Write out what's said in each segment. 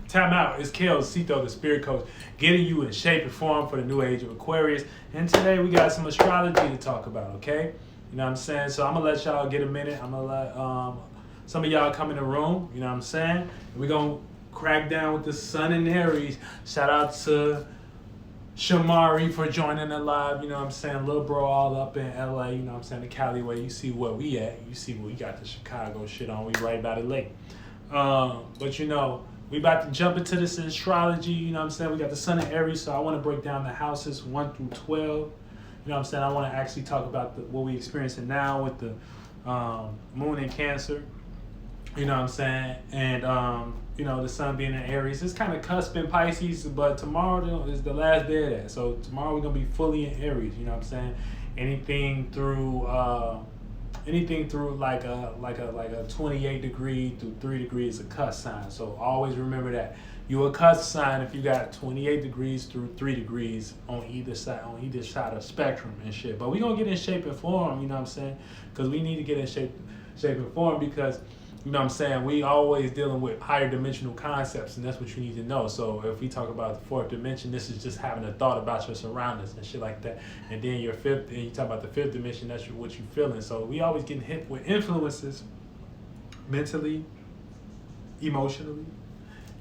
Time out. It's Cito, the spirit coach, getting you in shape and form for the new age of Aquarius. And today we got some astrology to talk about, okay? You know what I'm saying? So I'm going to let y'all get a minute. I'm going to let some of y'all come in the room, you know what I'm saying? We're going to crack down with the sun in Aries. Shout out to Shamari for joining the live, you know what I'm saying? Little bro all up in LA, you know what I'm saying? The Cali way, you see where we at. You see where we got the Chicago shit on. We right by the lake. But you know, we about to jump into this astrology, you know what I'm saying? We got the sun in Aries, so I want to break down the houses 1 through 12. You know what I'm saying? I want to actually talk about what we experiencing now with the moon in Cancer. You know what I'm saying? And, you know, the sun being in Aries. It's kind of cusp in Pisces, but tomorrow is the last day of that. So tomorrow we're going to be fully in Aries, you know what I'm saying? Anything through like a 28 degree through 3 degrees is a cusp sign. So always remember that. You're a cusp sign if you got 28 degrees through 3 degrees on either side of the spectrum and shit. But we're going to get in shape and form, you know what I'm saying? Because we need to get in shape and form because, you know what I'm saying, we always dealing with higher dimensional concepts, and that's what you need to know. So if we talk about the fourth dimension, this is just having a thought about your surroundings and shit like that. And then your fifth, and you talk about the fifth dimension, that's what you feeling. So we always getting hit with influences mentally, emotionally.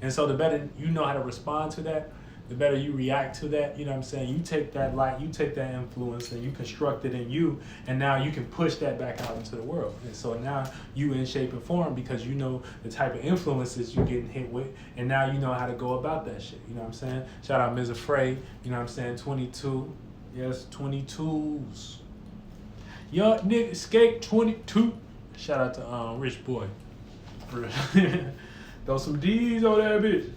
And so the better you know how to respond to that, the better you react to that, you know what I'm saying? You take that light, you take that influence, and you construct it in you, and now you can push that back out into the world. And so now you in shape and form because you know the type of influences you're getting hit with, and now you know how to go about that shit, you know what I'm saying? Shout out Ms. Afraid, you know what I'm saying? 22, yes, 22s. Young nigga skate 22. Shout out to Rich Boy. Throw some D's on that bitch.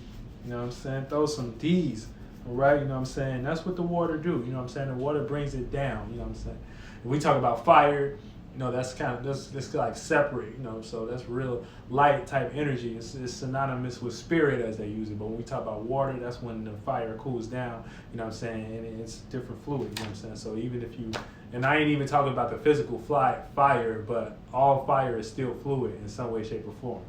You know what I'm saying? Throw some D's, all right? You know what I'm saying? That's what the water do. You know what I'm saying? The water brings it down. You know what I'm saying? When we talk about fire, you know, that's kind of, that's like separate, you know, so that's real light type energy. It's synonymous with spirit as they use it. But when we talk about water, that's when the fire cools down, you know what I'm saying? And it's different fluid, you know what I'm saying? So even if you, and I ain't even talking about the physical fire, but all fire is still fluid in some way, shape, or form.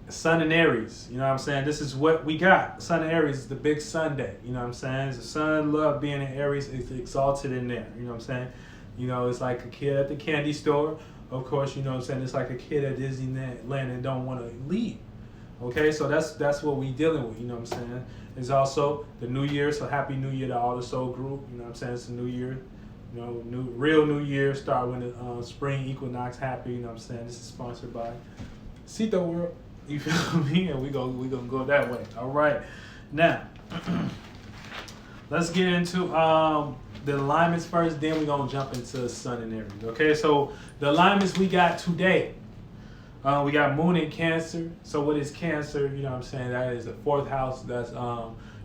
Sun in Aries, you know what I'm saying? This is what we got. Sun in Aries is the big Sunday, you know what I'm saying? The sun love being in Aries, it's exalted in there, you know what I'm saying? You know, it's like a kid at the candy store. Of course, you know what I'm saying? It's like a kid at Disneyland and don't want to leave. Okay, so that's what we dealing with, you know what I'm saying? It's also the new year, so happy new year to all the soul group, you know what I'm saying? It's a new year, you know, real new year, start when the spring equinox happy, you know what I'm saying? This is sponsored by Cito World. You feel me? And we gonna go that way. All right. Now, let's get into the alignments first. Then we're gonna jump into Sun and Aries. Okay. So the alignments we got today. We got Moon in Cancer. So what is Cancer? You know what I'm saying? That is the fourth house. That's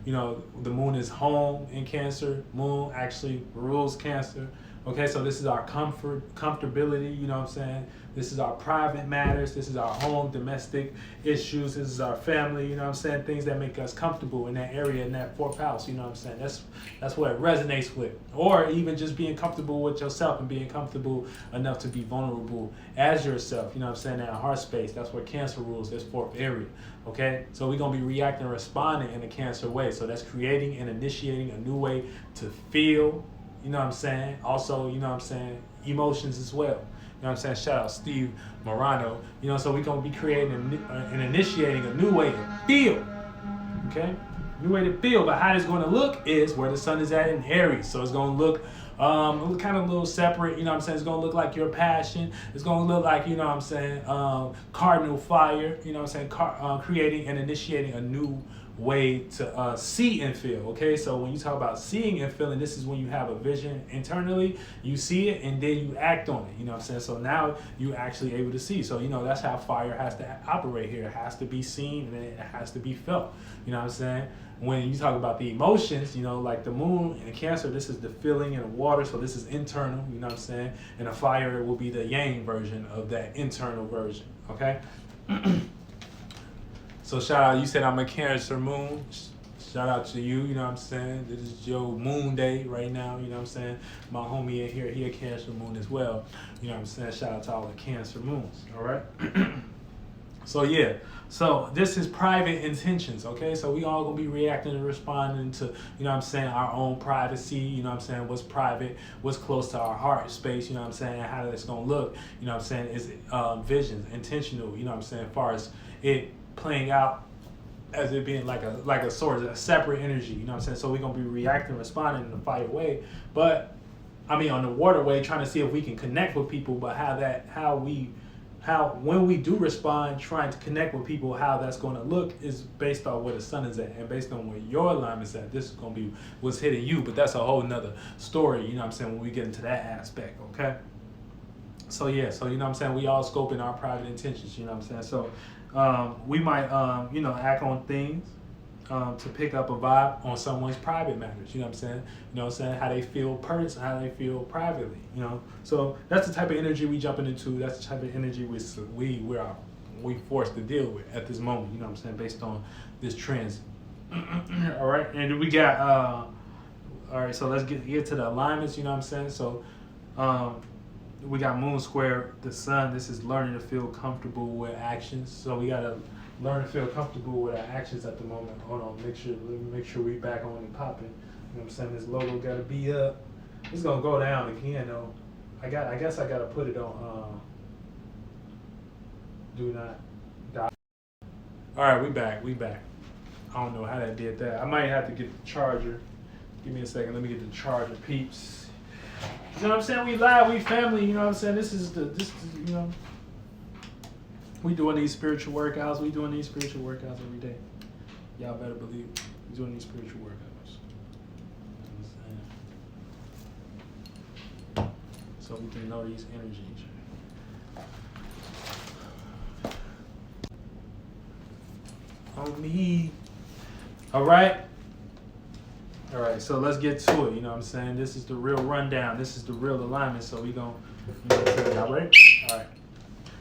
you know, the Moon is home in Cancer. Moon actually rules Cancer. Okay, so this is our comfortability, you know what I'm saying? This is our private matters. This is our home, domestic issues. This is our family, you know what I'm saying? Things that make us comfortable in that area, in that fourth house, you know what I'm saying? That's what it resonates with. Or even just being comfortable with yourself and being comfortable enough to be vulnerable as yourself, you know what I'm saying? That heart space, that's where Cancer rules, this fourth area, okay? So we're going to be reacting and responding in a Cancer way. So that's creating and initiating a new way to feel, you know what I'm saying? Also, you know what I'm saying? Emotions as well. You know what I'm saying? Shout out Steve Morano. You know, so we're going to be creating and initiating a new way to feel. Okay? New way to feel. But how it's going to look is where the sun is at in Aries. So it's going to look kind of a little separate. You know what I'm saying? It's going to look like your passion. It's going to look like, you know what I'm saying, cardinal fire. You know what I'm saying? Creating and initiating a new way to see and feel. Okay, so when you talk about seeing and feeling, this is when you have a vision internally, you see it and then you act on it, you know what I'm saying? So now you're actually able to see. So you know, that's how fire has to operate here. It has to be seen and it has to be felt, you know what I'm saying? When you talk about the emotions, you know, like the moon and Cancer, this is the feeling and the water, so this is internal, you know what I'm saying? And the fire will be the yang version of that internal version, okay? So shout out, you said I'm a Cancer moon. Shout out to you, you know what I'm saying? This is your moon day right now, you know what I'm saying? My homie in here, he a Cancer moon as well. You know what I'm saying? Shout out to all the Cancer moons, all right? So yeah, so this is private intentions, okay? So we all gonna be reacting and responding to, you know what I'm saying, our own privacy, you know what I'm saying, what's private, what's close to our heart space, you know what I'm saying, how that's gonna look, you know what I'm saying, is it visions, intentional, you know what I'm saying, as far as it playing out as it being like a sort of a separate energy, you know what I'm saying? So we're gonna be reacting, responding in a fire way, but I mean on the water way, trying to see if we can connect with people, but how when we do respond, trying to connect with people, how that's going to look is based on where the sun is at and based on where your alignment's at. This is going to be what's hitting you, but that's a whole nother story, you know what I'm saying, when we get into that aspect, okay? So yeah, so you know what I'm saying, we all scoping our private intentions, you know what I'm saying? So we might, you know, act on things to pick up a vibe on someone's private matters, you know what I'm saying? You know what I'm saying? How they feel how they feel privately, you know? So that's the type of energy we jumping into. That's the type of energy we forced to deal with at this moment, you know what I'm saying, based on this transit. All right, and we got, all right, so let's get to the alignments, you know what I'm saying? So we got moon square the sun. This is learning to feel comfortable with actions. So we got to learn to feel comfortable with our actions at the moment. Hold on, let me make sure we back on and popping. You know what I'm saying? This logo got to be up. It's gonna go down again though. I guess I gotta put it on do not die. All right, we back. I don't know how that did that. I might have to get the charger. Give me a second. Let me get the charger, peeps. You know what I'm saying? We live, we family. You know what I'm saying? This is you know. We doing these spiritual workouts. We doing these spiritual workouts every day. Y'all better believe it. We doing these spiritual workouts. You know what I'm saying? So we can know these energies. On me. All right. All right. So let's get to it. You know what I'm saying? This is the real rundown. This is the real alignment. So we gonna. You know what I'm saying? Y'all ready? All right.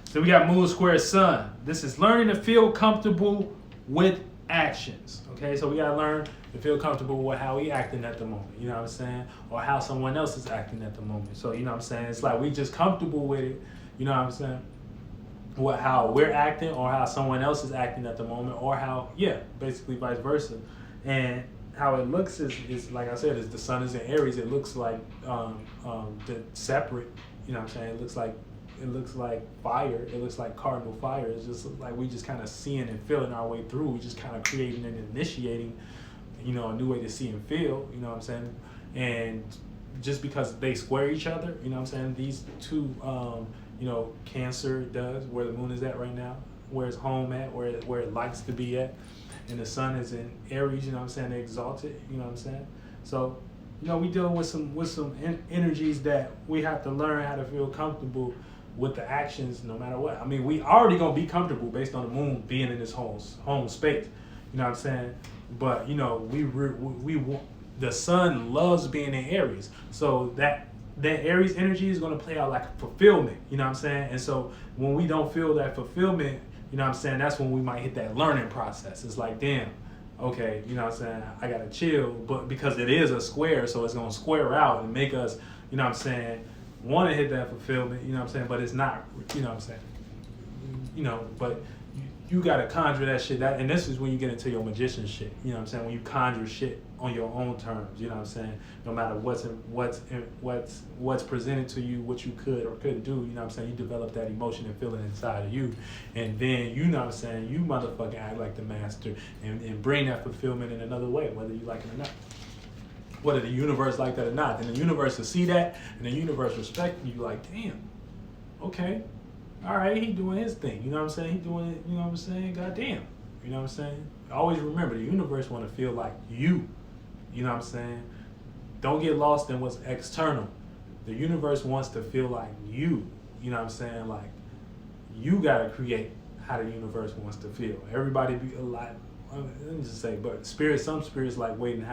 So we got moon square sun. This is learning to feel comfortable with actions. Okay, so we gotta learn to feel comfortable with how we acting at the moment. You know what I'm saying? Or how someone else is acting at the moment. So you know what I'm saying? It's like we just comfortable with it. You know what I'm saying? How we're acting or how someone else is acting at the moment, or how, yeah, basically vice versa. And how it looks is like I said, is the sun is in Aries. It looks like the separate. You know what I'm saying? It looks like fire. It looks like cardinal fire. It's just like we just kind of seeing and feeling our way through. We just kind of creating and initiating, you know, a new way to see and feel. You know what I'm saying? And just because they square each other, you know what I'm saying? These two, you know, Cancer does where the moon is at right now, where it's home at, where it likes to be at, and the sun is in Aries. You know what I'm saying? They exalted. You know what I'm saying? So, you know, we dealing with some energies that we have to learn how to feel comfortable with the actions, no matter what. I mean, we already gonna be comfortable based on the moon being in this home space. You know what I'm saying? But you know, we the sun loves being in Aries, so that Aries energy is gonna play out like a fulfillment. You know what I'm saying? And so when we don't feel that fulfillment, you know what I'm saying, that's when we might hit that learning process. It's like, damn, okay, you know what I'm saying, I gotta chill, but because it is a square, so it's gonna square out and make us, you know what I'm saying, want to hit that fulfillment, you know what I'm saying, but it's not, you know what I'm saying, you know, but you got to conjure that shit, and this is when you get into your magician shit, you know what I'm saying, when you conjure shit on your own terms, you know what I'm saying, no matter what's presented to you, what you could or couldn't do, you know what I'm saying, you develop that emotion and feeling inside of you, and then, you know what I'm saying, you motherfucking act like the master and bring that fulfillment in another way, whether you like it or not. Whether the universe like that or not, and the universe will see that, and the universe respect you, like, damn, okay, all right, he doing his thing, you know what I'm saying, he doing it, you know what I'm saying, goddamn, you know what I'm saying. Always remember, the universe want to feel like you know what I'm saying. Don't get lost in what's external. The universe wants to feel like you know what I'm saying, like, you gotta create how the universe wants to feel. Everybody be a lot, let me just say, but some spirits like waiting on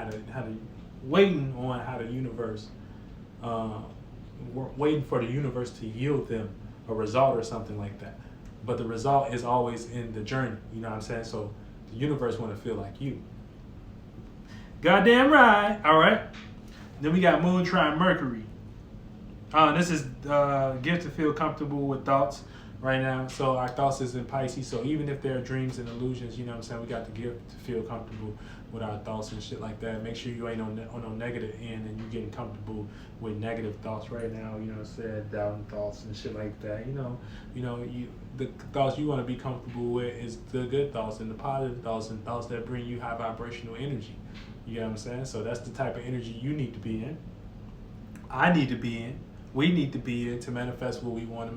how the universe, waiting for the universe to yield them a result or something like that. But the result is always in the journey, you know what I'm saying? So the universe want to feel like you. Goddamn right. All right. Then we got Moon trine Mercury. This is gift to feel comfortable with thoughts. right now. So our thoughts is in Pisces. So even if there are dreams and illusions, you know what I'm saying, we got the gift to feel comfortable with our thoughts and shit like that. Make sure you ain't on no negative end and you getting comfortable with negative thoughts right now. You know what I'm saying, doubting thoughts and shit like that. The thoughts you want to be comfortable with is the good thoughts and the positive thoughts and thoughts that bring you high vibrational energy. You know what I'm saying? So that's the type of energy you need to be in. I need to be in. We need to be in to manifest what we want to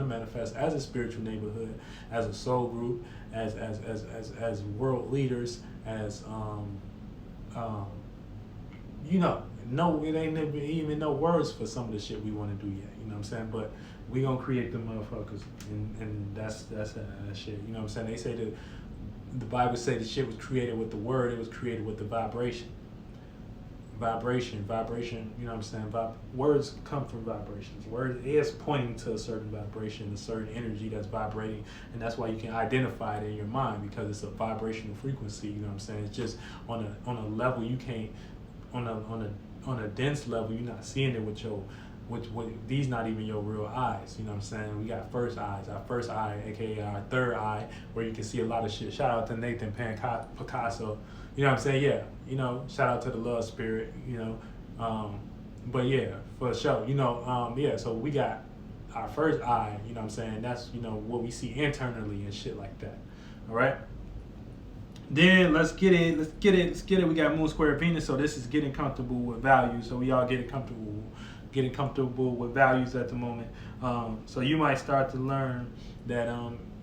manifest as a spiritual neighborhood, as a soul group, as world leaders, as no, it ain't even no words for some of the shit we want to do yet. You know what I'm saying? But we gonna create the motherfuckers, and that's that shit. You know what I'm saying? They say the Bible say the shit was created with the word. It was created with the vibration. Vibration, you know what I'm saying? Words come from vibrations. Word is pointing to a certain vibration, a certain energy that's vibrating, and that's why you can identify it in your mind, because it's a vibrational frequency. You know what I'm saying? It's just on a level you can't, on a dense level, you're not seeing it with these not even your real eyes. You know what I'm saying? We got first eyes. Our first eye, aka our third eye, where you can see a lot of shit. Shout out to Nathan Picasso. You know what I'm saying? Yeah. Shout out to the love spirit, but yeah, for sure. Yeah, so we got our first eye, you know what I'm saying? That's, what we see internally and shit like that. All right? Then let's get it. We got Moon Square Venus, so this is getting comfortable with values. So we all getting comfortable with values at the moment. So you might start to learn that,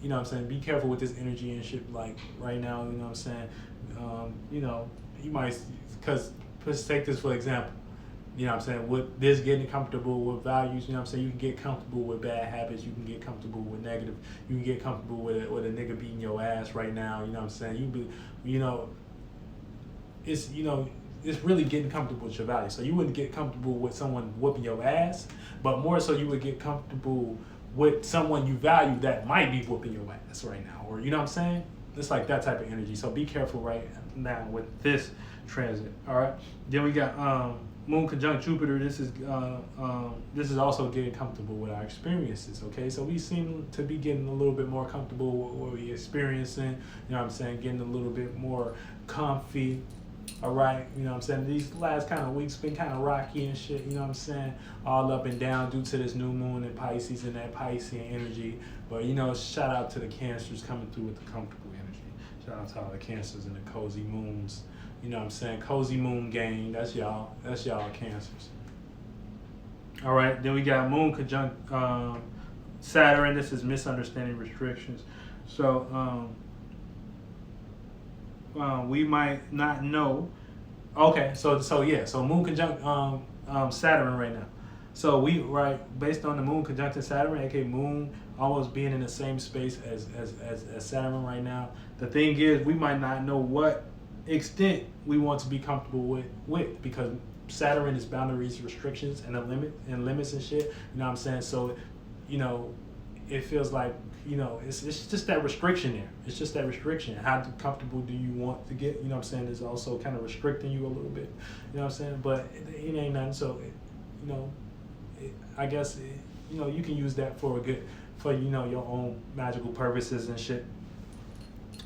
you know what I'm saying, be careful with this energy and shit, like right now, you know what I'm saying? You might, because let's take this for example, you know what I'm saying, with this getting comfortable with values, you know what I'm saying, you can get comfortable with bad habits, you can get comfortable with negative, you can get comfortable with a nigga beating your ass right now, you know what I'm saying, it's really getting comfortable with your values. So you wouldn't get comfortable with someone whooping your ass, but more so you would get comfortable with someone you value that might be whooping your ass right now, or you know what I'm saying? It's like that type of energy. So be careful right now with this transit. All right. Then we got Moon conjunct Jupiter. This is also getting comfortable with our experiences. Okay. So we seem to be getting a little bit more comfortable with what we're experiencing. You know what I'm saying? Getting a little bit more comfy. All right, you know what I'm saying? These last kind of weeks been kind of rocky and shit, you know what I'm saying? All up and down due to this new moon in Pisces and that Piscean energy. But, shout out to the Cancers coming through with the comfortable energy. Shout out to all the Cancers and the cozy moons. You know what I'm saying? Cozy moon gang. That's y'all Cancers. All right, then we got Moon conjunct Saturn. This is misunderstanding restrictions. So, we might not know. Okay, so Moon conjunct Saturn right now. So based on the Moon conjunct Saturn, aka Moon almost being in the same space as Saturn right now. The thing is, we might not know what extent we want to be comfortable with because Saturn is boundaries, restrictions, and limits and shit. You know what I'm saying? So, it feels like, it's just that restriction there. It's just that restriction. How comfortable do you want to get? You know what I'm saying? It's also kind of restricting you a little bit. You know what I'm saying? But it ain't nothing. So, I guess, you can use that for your own magical purposes and shit.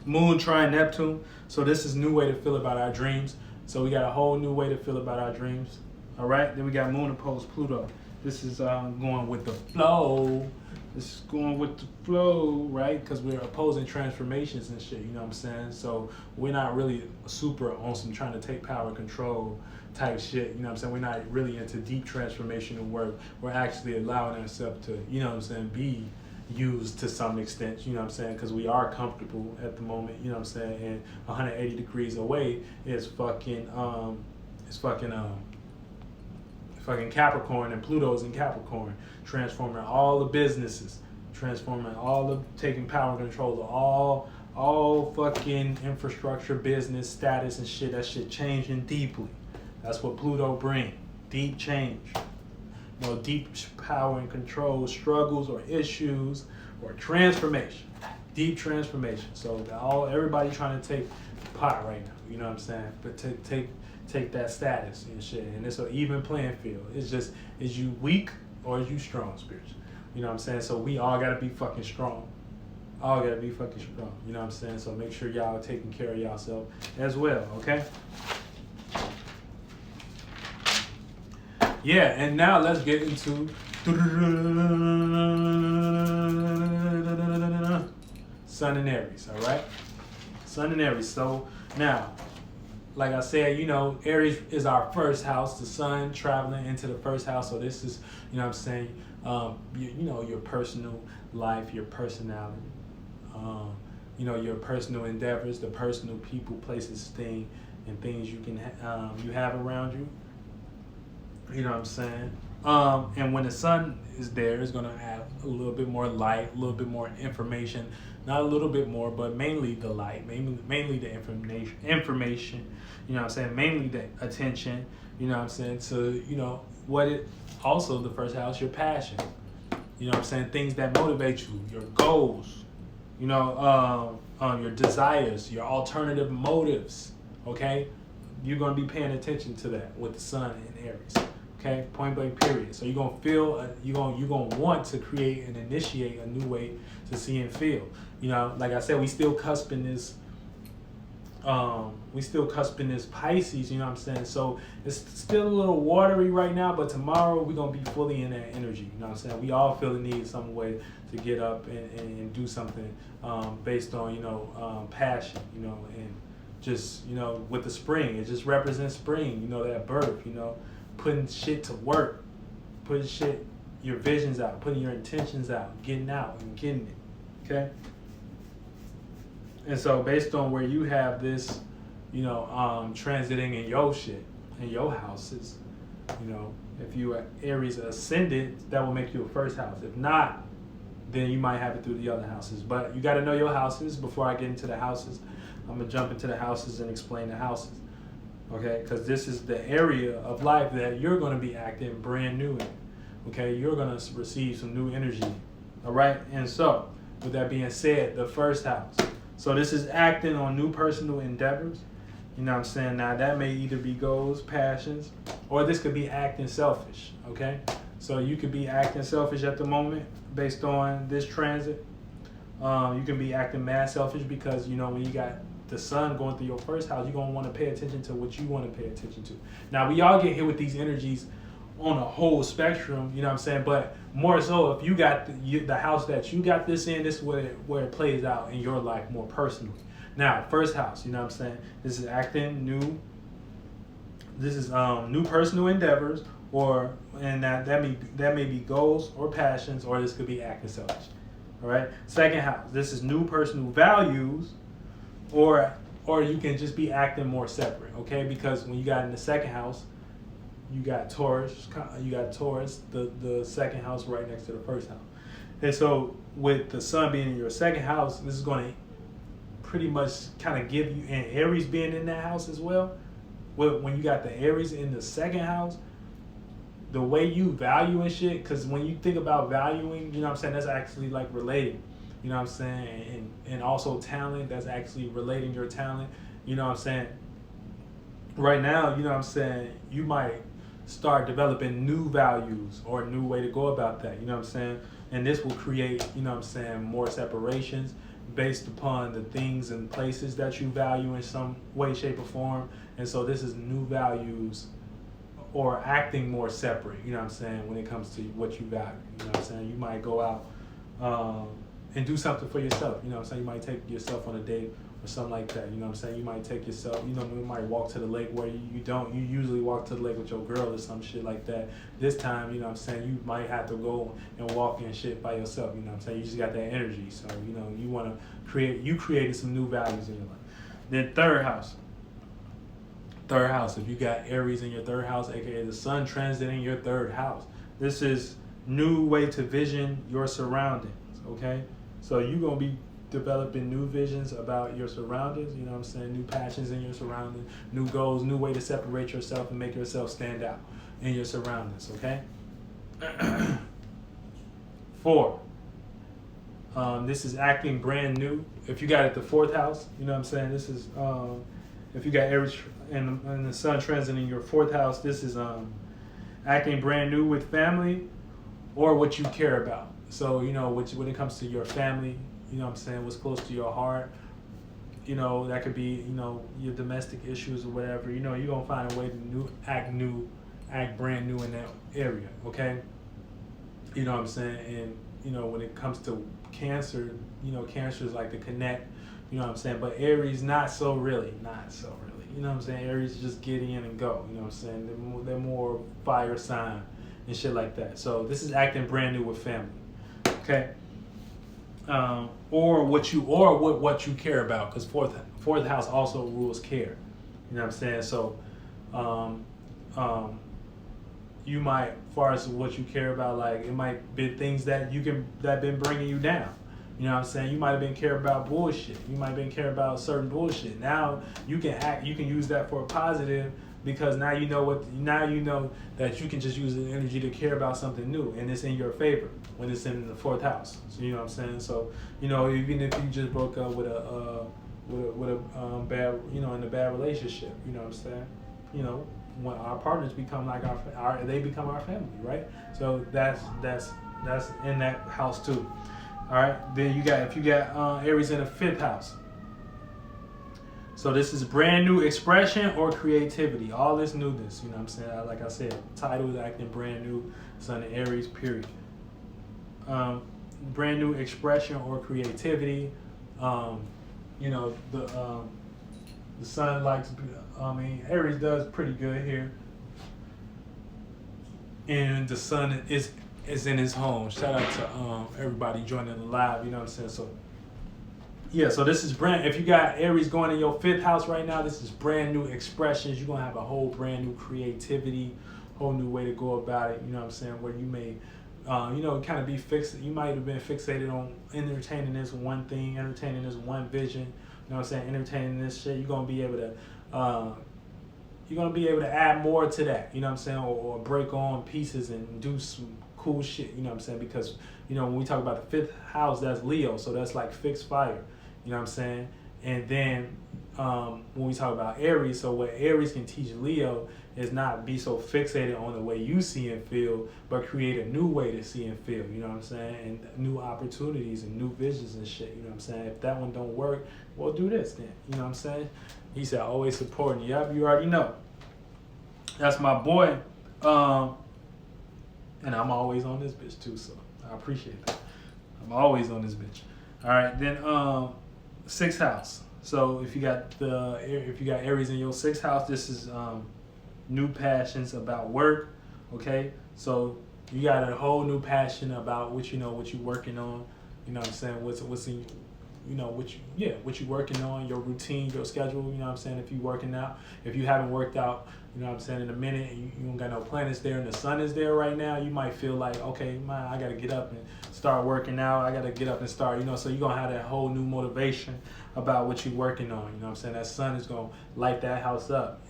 Moon trine Neptune. So this is a new way to feel about our dreams. So we got a whole new way to feel about our dreams. All right. Then we got Moon opposed Pluto. This is going with the flow. This is going with the flow, right? Because we're opposing transformations and shit, you know what I'm saying? So we're not really super on some trying to take power control type shit, you know what I'm saying? We're not really into deep transformational work. We're actually allowing ourselves to, you know what I'm saying, be used to some extent, you know what I'm saying? Because we are comfortable at the moment, you know what I'm saying? And 180 degrees away is fucking Capricorn, and Pluto's in Capricorn, transforming all the businesses, taking power and control of all fucking infrastructure, business, status and shit. That shit changing deeply. That's what Pluto bring. Deep change. Deep power and control, struggles or issues or transformation. Deep transformation. So everybody trying to take part right now, you know what I'm saying? But take that status and shit, and it's an even playing field. It's just, is you weak or is you strong spiritually? You know what I'm saying? So we all gotta be fucking strong. All gotta be fucking strong. You know what I'm saying? So make sure y'all are taking care of yourself as well, okay? Yeah, and now let's get into Sun and Aries, all right? Sun and Aries. So now, like I said, you know, Aries is our first house, the sun traveling into the first house. So this is, you know what I'm saying, you know, your personal life, your personality, you know, your personal endeavors, the personal people, places, and things you can you have around you. You know what I'm saying? And when the sun is there, it's gonna have a little bit more light, a little bit more information. Not a little bit more, but mainly the light, mainly the information. You know what I'm saying? Mainly the attention. You know what I'm saying? To, you know, what it also the first house, your passion. You know what I'm saying? Things that motivate you, your goals. You know, your desires, your alternative motives. Okay, you're gonna be paying attention to that with the sun in Aries. Okay, point blank period. So you're gonna feel, you're gonna want to create and initiate a new way to see and feel. You know, like I said, we still cusping this Pisces. You know what I'm saying? So it's still a little watery right now, but tomorrow we're gonna be fully in that energy. You know what I'm saying? We all feel the need some way to get up and do something based on, you know, passion. You know, and just, you know, with the spring, it just represents spring. You know, that birth. You know, putting shit to work, putting your visions out, putting your intentions out, getting out and getting it, okay? And so based on where you have this, you know, transiting in your shit, in your houses, you know, if you are Aries ascendant, that will make you a first house. If not, then you might have it through the other houses. But you got to know your houses. Before I get into the houses, I'm going to jump into the houses and explain the houses. Okay, because this is the area of life that you're going to be acting brand new in. Okay, you're going to receive some new energy. All right, and so with that being said, the first house. So this is acting on new personal endeavors. You know what I'm saying? Now that may either be goals, passions, or this could be acting selfish. Okay, so you could be acting selfish at the moment based on this transit. You can be acting mad selfish because, you know, when you got the sun going through your first house, you're going to want to pay attention to what you want to pay attention to. Now, we all get hit with these energies on a whole spectrum, you know what I'm saying? But more so, if you got the house that you got this in, this is where it plays out in your life more personally. Now, first house, you know what I'm saying? This is acting new. This is new personal endeavors, and that may be goals or passions, or this could be acting selfish. All right. Second house, this is new personal values. Or you can just be acting more separate, okay? Because when you got in the second house, you got Taurus. The second house right next to the first house. And so with the sun being in your second house, this is going to pretty much kind of give you, and Aries being in that house as well. When you got the Aries in the second house, the way you value and shit, because when you think about valuing, you know what I'm saying, that's actually like relating. You know what I'm saying? And also talent, that's actually relating your talent. You know what I'm saying? Right now, you know what I'm saying, you might start developing new values or a new way to go about that. You know what I'm saying? And this will create, you know what I'm saying, more separations based upon the things and places that you value in some way, shape, or form. And so this is new values or acting more separate, you know what I'm saying, when it comes to what you value. You know what I'm saying? You might go out and do something for yourself. You know what I'm saying? You might take yourself on a date or something like that. You know what I'm saying? You might take yourself, you know, you might walk to the lake where you usually walk to the lake with your girl or some shit like that. This time, you know what I'm saying, you might have to go and walk and shit by yourself. You know what I'm saying? You just got that energy. So, you know, you want to created some new values in your life. Then third house, if you got Aries in your third house, aka the sun transiting your third house, this is new way to vision your surroundings. Okay, so you're gonna be developing new visions about your surroundings. You know what I'm saying? New passions in your surroundings, new goals, new way to separate yourself and make yourself stand out in your surroundings. Okay. 4. This is acting brand new. If you got it the fourth house, you know what I'm saying? This is if you got Aries and the sun transiting your fourth house, this is acting brand new with family or what you care about. So, when it comes to your family, what I'm saying, what's close to your heart, that could be, your domestic issues or whatever, you're going to find a way to act brand new in that area, okay? You know what I'm saying? And, when it comes to Cancer, Cancer is like the connect, you know what I'm saying? But Aries, not so really. You know what I'm saying? Aries just get in and go, you know what I'm saying? They're more fire sign and shit like that. So this is acting brand new with family, okay? Or what you care about, because fourth house also rules care. You know what I'm saying? So, you might, as far as what you care about, like it might be things that been bringing you down. You know what I'm saying? You might have been care about bullshit. You might have been care about certain bullshit. Now you can use that for a positive, because now you know that you can just use the energy to care about something new, and it's in your favor when it's in the fourth house. So you know what I'm saying? So, even if you just broke up with a bad, in a bad relationship, you know what I'm saying? When our partners become like they become our family, right? So that's in that house too. All right. Then if you got Aries in the fifth house. So this is brand new expression or creativity. All this newness, you know what I'm saying? Like I said, title is acting brand new. Sun in Aries, period. Brand new expression or creativity. The sun likes, Aries does pretty good here. And the sun is in his home. Shout out to everybody joining the live, you know what I'm saying? So, yeah, so this is if you got Aries going in your fifth house right now, this is brand new expressions. You're going to have a whole brand new creativity, whole new way to go about it, you know what I'm saying? Where you may, kind of be fixed. You might have been fixated on entertaining this one thing, entertaining this one vision, you know what I'm saying? Entertaining this shit. You're going to be able to add more to that, you know what I'm saying? Or break on pieces and do some cool shit, you know what I'm saying? Because, when we talk about the fifth house, that's Leo, so that's like fixed fire, you know what I'm saying? And then when we talk about Aries, so what Aries can teach Leo is not be so fixated on the way you see and feel, but create a new way to see and feel, you know what I'm saying? And new opportunities and new visions and shit, you know what I'm saying? If that one don't work, well, do this then, you know what I'm saying? He said, always supporting you. Yep, you already know. That's my boy. And I'm always on this bitch too, so I appreciate that. I'm always on this bitch. All right, then sixth house. So if you got Aries in your sixth house, this is new passions about work. Okay, so you got a whole new passion about what you're working on. You know what I'm saying? What's in what you working on, your routine, your schedule, you know what I'm saying? If you working out, if you haven't worked out, you know what I'm saying, in a minute, you don't got no planets there and the sun is there right now, you might feel like, okay, man, I got to get up and start working out. I got to get up and start, so you're going to have that whole new motivation about what you're working on, you know what I'm saying? That sun is going to light that house up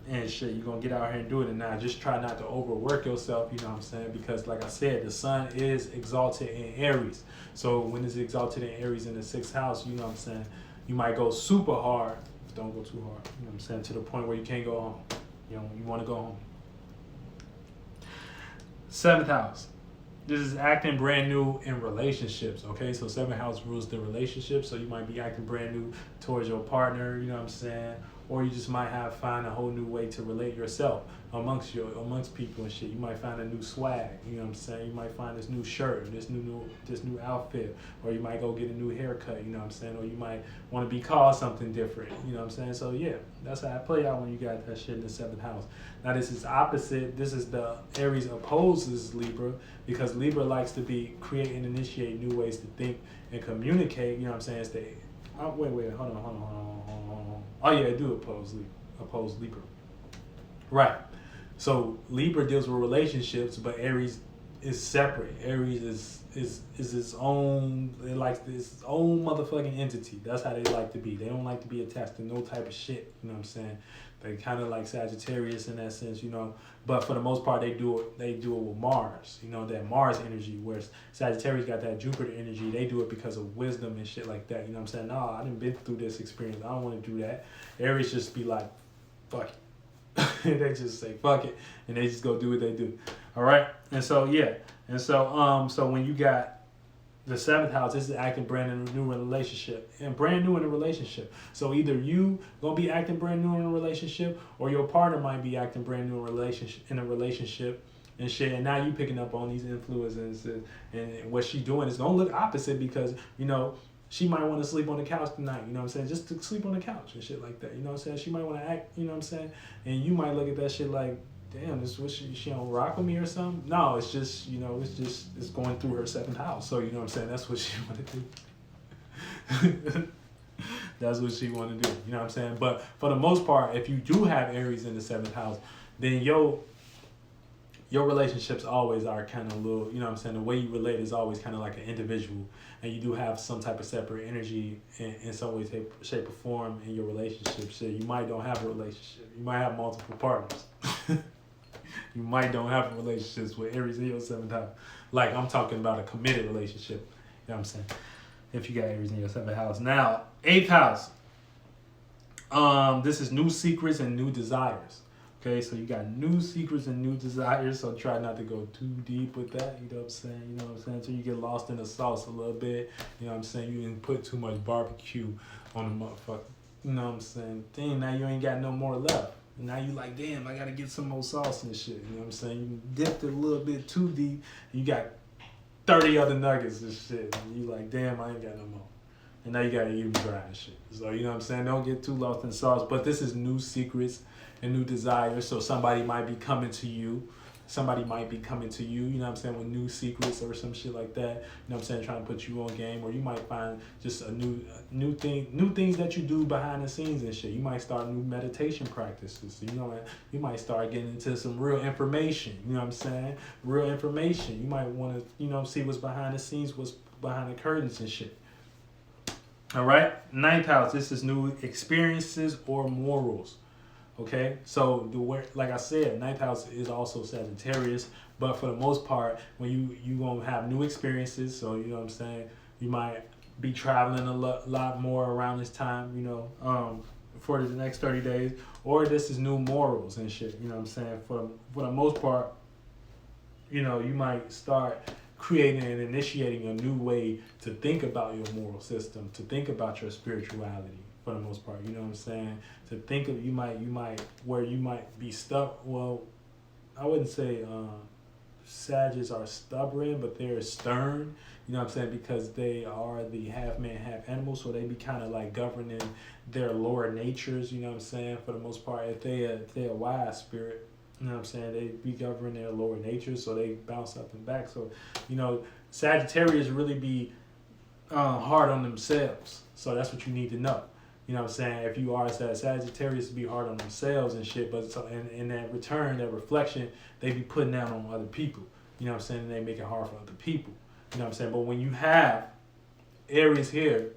and shit. You're going to get out here and do it. And now just try not to overwork yourself, you know what I'm saying? Because like I said, the sun is exalted in Aries. So when it's exalted in Aries in the sixth house, you know what I'm saying, you might go super hard. Don't go too hard, you know what I'm saying, to the point where you can't go home. You want to go home. Seventh house. This is acting brand new in relationships, okay? So seventh house rules the relationship. So you might be acting brand new towards your partner, you know what I'm saying? Or you just might find a whole new way to relate yourself amongst people and shit. You might find a new swag, you know what I'm saying? You might find this new shirt, this new outfit, or you might go get a new haircut, you know what I'm saying? Or you might want to be called something different, you know what I'm saying? So yeah, that's how it play out when you got that shit in the seventh house. Now this is opposite. This is the Aries opposes Libra, because Libra likes to create and initiate new ways to think and communicate, you know what I'm saying? Wait, hold on. Oh yeah, I do oppose Libra. Right. So Libra deals with relationships, but Aries is separate. Aries is its own. It likes its own motherfucking entity. That's how they like to be. They don't like to be attached to no type of shit. You know what I'm saying? They kind of like Sagittarius in that sense, But for the most part, they do it with Mars. That Mars energy. Whereas Sagittarius got that Jupiter energy. They do it because of wisdom and shit like that. You know what I'm saying? No, I done been through this experience. I don't want to do that. Aries just be like, fuck it. They just say fuck it, and they just go do what they do. All right. And so yeah. And so so when you got the seventh house, this is acting brand new in a relationship and brand new in a relationship. So either you gonna be acting brand new in a relationship, or your partner might be acting brand new in a relationship and shit. And now you picking up on these influences, and what she doing is gonna look opposite because she might want to sleep on the couch tonight. You know what I'm saying? Just to sleep on the couch and shit like that. You know what I'm saying? She might want to act. You know what I'm saying? And you might look at that shit like, damn, this what she don't rock with me or something. No, it's just it's going through her seventh house. So you know what I'm saying? That's what she want to do. That's what she want to do. You know what I'm saying? But for the most part, if you do have Aries in the seventh house, then your relationships always are kind of little. You know what I'm saying? The way you relate is always kind of like an individual, and you do have some type of separate energy in some way, shape, or form in your relationship. So you might don't have a relationship. You might have multiple partners. You might don't have relationships with Aries in your seventh house. Like, I'm talking about a committed relationship. You know what I'm saying? If you got Aries in your seventh house. Now, eighth house. This is new secrets and new desires. Okay, so you got new secrets and new desires, so try not to go too deep with that, you know what I'm saying? You know what I'm saying? So you get lost in the sauce a little bit, you know what I'm saying? You didn't put too much barbecue on the motherfucker, you know what I'm saying? Dang, now you ain't got no more left. And now you like, damn, I gotta get some more sauce and shit, you know what I'm saying? You dipped it a little bit too deep, you got 30 other nuggets and shit, and you like, damn, I ain't got no more. And now you gotta eat them dry and shit. So, you know what I'm saying? Don't get too lost in the sauce, but this is new secrets and new desires. So somebody might be coming to you. Somebody might be coming to you, you know what I'm saying, with new secrets or some shit like that. You know what I'm saying, trying to put you on game. Or you might find just a new things that you do behind the scenes and shit. You might start new meditation practices. You know, you might start getting into some real information. You know what I'm saying? Real information. You might want to, see what's behind the scenes, what's behind the curtains and shit. All right, ninth house. This is new experiences or morals. Okay, so like I said, ninth house is also Sagittarius, but for the most part, when you gonna have new experiences, so you know what I'm saying, you might be traveling a lot more around this time, for the next 30 days, or this is new morals and shit. You know what I'm saying? For the most part, you might start creating and initiating a new way to think about your moral system, to think about your spirituality. For the most part, you know what I'm saying? To think of, you might be stuck. Well, I wouldn't say Sagittarius are stubborn, but they're stern. You know what I'm saying? Because they are the half man, half animal, so they be kind of like governing their lower natures. You know what I'm saying? For the most part, if they're a wise spirit, you know what I'm saying? They be governing their lower natures, so they bounce up and back. So, Sagittarius really be hard on themselves. So that's what you need to know. You know what I'm saying? If you are Sagittarius, be hard on themselves and shit, but so in that return, that reflection, they be putting that on other people. You know what I'm saying? And they make it hard for other people. You know what I'm saying? But when you have Aries here,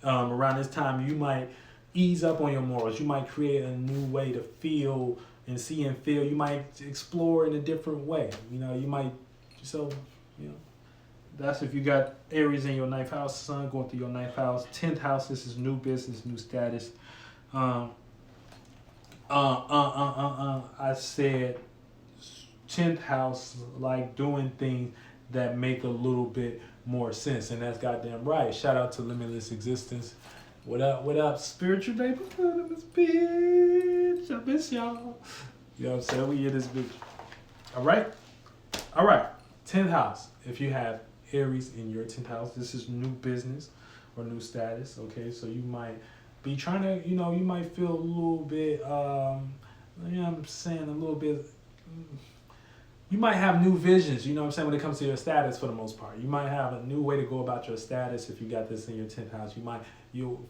around this time, you might ease up on your morals. You might create a new way to feel and see and feel. You might explore in a different way. That's if you got Aries in your ninth house, sun going through your ninth house. 10th house, this is new business, new status. I said 10th house, like doing things that make a little bit more sense, and that's goddamn right. Shout out to Limitless Existence. What up, spiritual neighborhood? This bitch, I miss y'all. You know what I'm saying? We in this bitch. All right. 10th house. If you have Aries in your 10th house, this is new business or new status. Okay, so you might be trying to, you might feel a little bit, a little bit. You might have new visions, you know what I'm saying, when it comes to your status for the most part. You might have a new way to go about your status if you got this in your 10th house.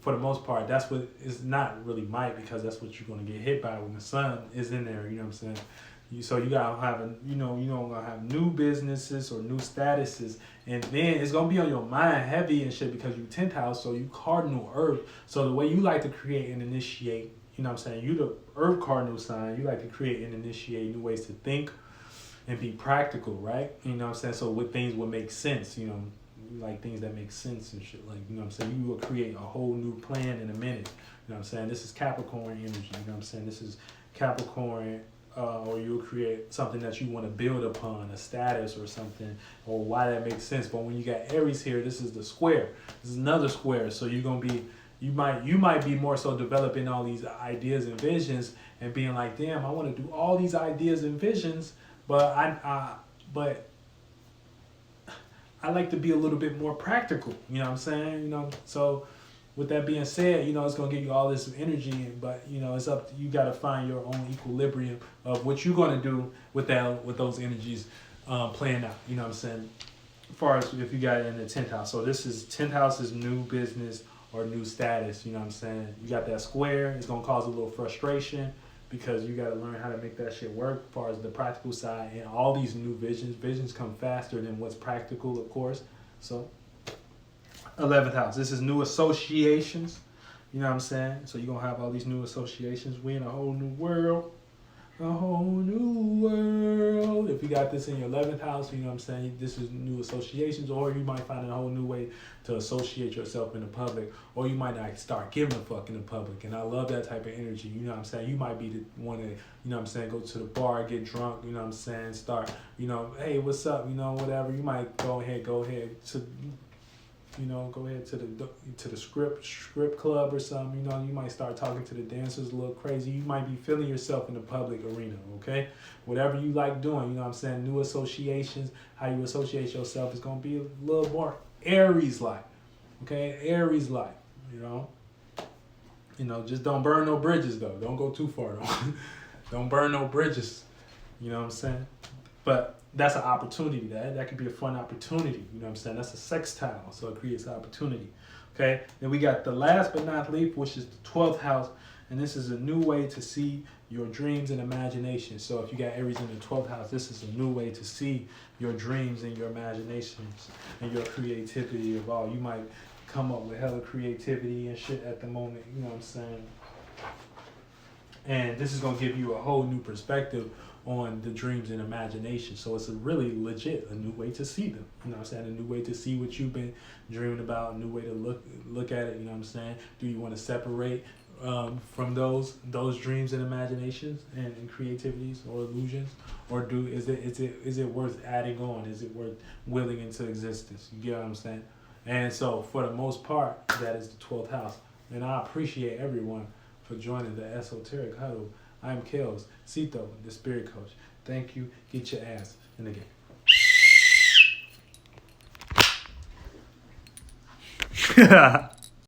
For the most part, that's what is not really might, because that's what you're going to get hit by when the sun is in there, you know what I'm saying? So you gotta have gonna have new businesses or new statuses, and then it's gonna be on your mind heavy and shit because you 10th house, so you cardinal Earth. So the way you like to create and initiate, you know what I'm saying, you the Earth cardinal sign, you like to create and initiate new ways to think and be practical, right? You know what I'm saying? So with things would make sense, you like things that make sense and shit. Like, you know what I'm saying? You will create a whole new plan in a minute. You know what I'm saying? This is Capricorn energy, you know what I'm saying? This is Capricorn or you'll create something that you want to build upon, a status or something, or why that makes sense. But when you got Aries here, this is the square. This is another square. So you're gonna be, you might be more so developing all these ideas and visions and being like, damn, I want to do all these ideas and visions, but but I like to be a little bit more practical. You know what I'm saying? You know, so with that being said, you know, it's gonna give you all this energy, but you know, it's up to you. Got to find your own equilibrium of what you're gonna do with those energies playing out. You know what I'm saying? As far as if you got it in the 10th house, so this is 10th house is new business or new status. You know what I'm saying? You got that square. It's gonna cause a little frustration because you got to learn how to make that shit work. As far as the practical side, and all these new visions come faster than what's practical, of course. So 11th house. This is new associations. You know what I'm saying? So you're going to have all these new associations. We in a whole new world. A whole new world. If you got this in your 11th house, you know what I'm saying? This is new associations, or you might find a whole new way to associate yourself in the public, or you might not start giving a fuck in the public. And I love that type of energy. You know what I'm saying? You might be the one to, you know what I'm saying, go to the bar, get drunk, you know what I'm saying? Start, you know, hey, what's up? You know, whatever. You might go ahead to, you know, go ahead to the script club or something. You know, you might start talking to the dancers a little crazy. You might be feeling yourself in the public arena, okay? Whatever you like doing, you know what I'm saying? New associations, how you associate yourself is going to be a little more Aries-like, okay? Aries-like, you know? You know, just don't burn no bridges, though. Don't go too far, though. Don't burn no bridges, you know what I'm saying? But that's an opportunity. That could be a fun opportunity. You know what I'm saying? That's a sextile, so it creates opportunity. Okay. Then we got the last but not least, which is the 12th house, and this is a new way to see your dreams and imagination. So if you got Aries in the 12th house, this is a new way to see your dreams and your imaginations and your creativity of all. You might come up with hella creativity and shit at the moment. You know what I'm saying? And this is gonna give you a whole new perspective on the dreams and imagination. So it's a really legit, a new way to see them. You know what I'm saying? A new way to see what you've been dreaming about, a new way to look at it, you know what I'm saying? Do you want to separate from those dreams and imaginations and creativities or illusions? Or is it worth adding on? Is it worth willing into existence? You get what I'm saying? And so for the most part, that is the 12th house. And I appreciate everyone for joining the Esoteric Huddle. I'm Kels, Cito, the Spirit Coach. Thank you. Get your ass in the game.